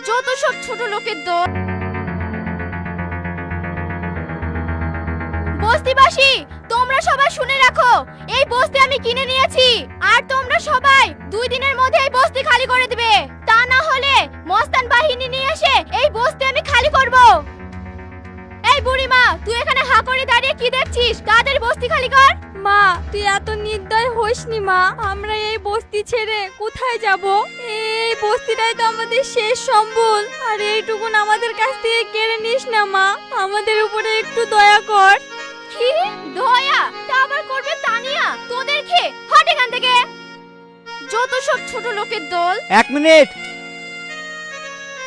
যত সব ছোট লোকের দল। বস্তিবাসী, তোমরা সবাই শুনে রাখো, এই বস্তি আমি কিনে নিয়েছি, আর তোমরা সবাই 2 দিনের মধ্যে এই বস্তি খালি করে দিবে। তা না হলে মস্তান বাহিনী নিয়ে এসে এই বস্তি আমি খালি করব। এই বুড়িমা, তুই এখানে হা করে দাঁড়িয়ে কি দেখছিস? তাড়াতাড়ি বস্তি খালি কর। মা, তুই এত নির্দয় হোসনি মা। আমরা এই বস্তি ছেড়ে কোথায় যাব? এই বস্তিটাই তো আমাদের শেষ সম্বল, আর এইটুকুন আমাদের কাছ থেকে কেড়ে নিস না মা। আমাদের উপরে একটু দয়া কর। কি দয়া? তা আবার করবে তানিয়া? তোদেরকে হট এখান থেকে। যত সব ছোট লোকের দল। 1 মিনিট।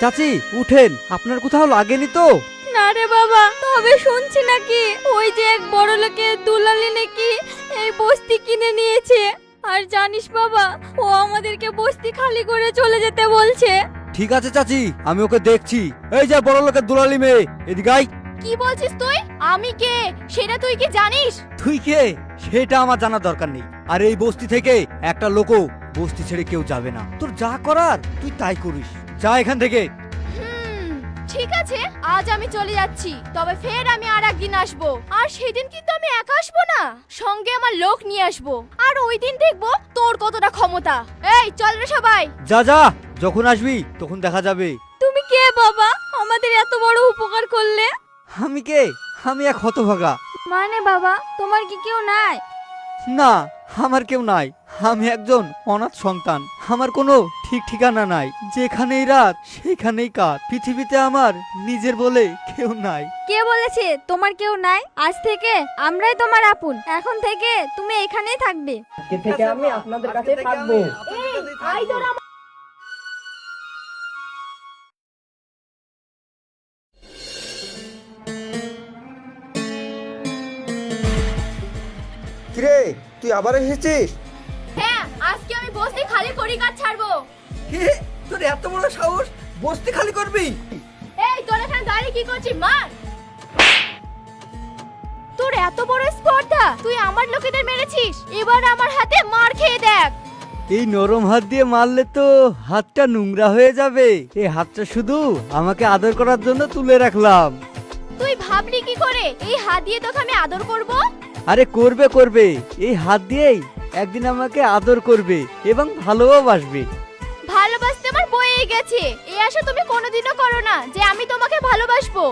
চাচি উঠেন, আপনার কোথাও লাগেনি তো? না রে বাবা, তবে শুনছি নাকি ওই যে এক বড় লোকের দুলালি নাকি এই বস্তি কিনে নিয়েছে। আর জানিস বাবা, ও আমাদেরকে বস্তি খালি করে চলে যেতে বলছে। ঠিক আছে চাচি, আমি ওকে দেখছি। এই যে বড় লোকের দুলালি মেয়ে, এদিকে আয়। কি বলছিস তুই? আমি কে সেটা তুই কি জানিস? তুই কে সেটা আমার জানার দরকার নেই। আর এই বস্তি থেকে একটা লোকও বস্তি ছেড়ে কেউ যাবে না। তোর যা করার তুই তাই করিস। যা এখান থেকে। ঠিক আছে, আজ আমি চলে যাচ্ছি, তবে ফের আমি আর একদিন আসবো। আর সেদিন কিন্তু আমি একা আসবো না, সঙ্গে আমার লোক নিয়ে আসবো। আর ওই দিন দেখবো তোর কতটা ক্ষমতা। এই চল রে সবাই। যা যা, যখন আসবি তখন দেখা যাবে। তুমি কে বাবা? আমাদের এত বড় উপকার করলে। আমি কে? আমি এক হতভাগা। মানে বাবা, তোমার কি কেউ নাই? না, আমার কেউ নাই। আমি একজন অনাথ সন্তান। আমার কোনো ঠিক ঠিকানা নাই। যেখানেই রাত সেখানেই কাত। পৃথিবীতে আমার নিজের বলে কেউ নাই। কে বলেছে তোমার কেউ নাই? আজ থেকে আমরাই তোমার আপন। এখন থেকে তুমি এখানেই থাকবে। আজকে থেকে আমি আপনাদের কাছে থাকবো। কিরে, তুই আবার এসেছিস? হ্যাঁ, আজকে আমি বস্তি খালি করি, কাজ ছাড়বো। কি, তোর এত বড় সাহস? বস্তি খালি করবি? এই তোর এখানে দাঁড়িয়ে কি করছিস? মার। তোর এত বড় স্পর্ধা, তুই আমার লোকেদের মেরেছিস, এবার আমার হাতে মার খেয়ে দেখ। এই নরম হাত দিয়ে মারলে তো হাতটা নোংরা হয়ে যাবে। এই হাতটা শুধু আমাকে আদর করার জন্য তুলে রাখলাম। তুই ভাবলি কি করে এই হাত দিয়ে তোকে আমি আদর করব? আরে করবে করবে, এই হাত দিয়েই একদিন আমাকে আদর করবে এবং ভালোবাসবে। ভালোবাসতে আমার বয়েই গেছে। এই আশা তুমি কোনোদিনও করো না যে আমি তোমাকে ভালোবাসবো।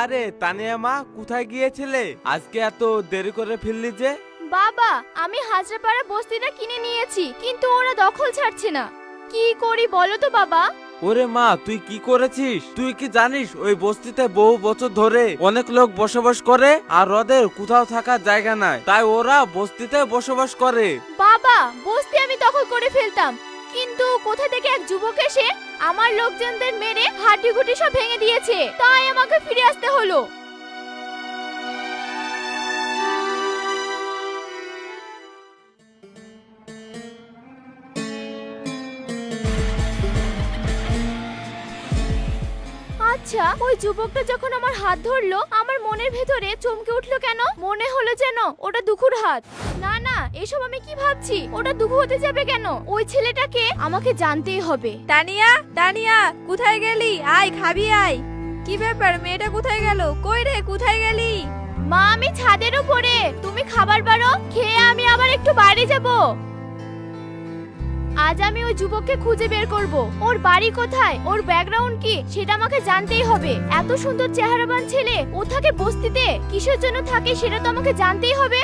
আরে তানিয়া মা, কোথায় গিয়েছিলে? আজকে এত দেরি করে ফিরলি যে? বাবা, আমি হাজরাপাড়া বস্তিটা কিনে নিয়েছি, কিন্তু ওরা দখল ছাড়ছে না। কি করি বলো তো বাবা? ওরে মা, তুই কি করেছিস? তুই কি জানিস ওই বস্তিতে বহু বছর ধরে অনেক লোক বসবাস করে, আর ওদের কোথাও থাকার জায়গা নাই, তাই ওরা বস্তিতে বসবাস করে। বাবা, বস্তি আমি দখল করে ফেলতাম, কিন্তু কোথা থেকে এক যুবক এসে আমার লোকজনদের মেরে হাড্ডিগুটি সব ভেঙে দিয়েছে, তাই আমাকে ফিরে আসতে হলো। আচ্ছা, ওই যুবকটা যখন আমার হাত ধরলো, আমার মনের ভেতরে চমকে উঠলো কেন? মনে হলো যেন ওটা দুখুর হাত। না না, এসব আমি কি ভাবছি? ওটা দুখু হতে যাবে কেন? ওই ছেলেটাকে আমাকে জানতেই হবে। তানিয়া, তানিয়া, কোথায় গেলি? আয়, খাবি আয়। কি ব্যাপার, মেয়েটা কোথায় গেল? কই রে, কোথায় গেলি? মা, আমি ছাদের উপরে। তুমি খাবার বারো, খেয়ে আমি আবার একটু বাইরে যাব। আজ আমি ওই যুবককে খুঁজে বের করব। ওর বাড়ি কোথায়, ওর ব্যাকগ্রাউন্ড কি, সেটা আমাকে জানতেই হবে। এত সুন্দর চেহারাবান ছেলে, ও থাকে বস্তিতে, কিসের জন্য থাকে সেটা তো আমাকে জানতেই হবে।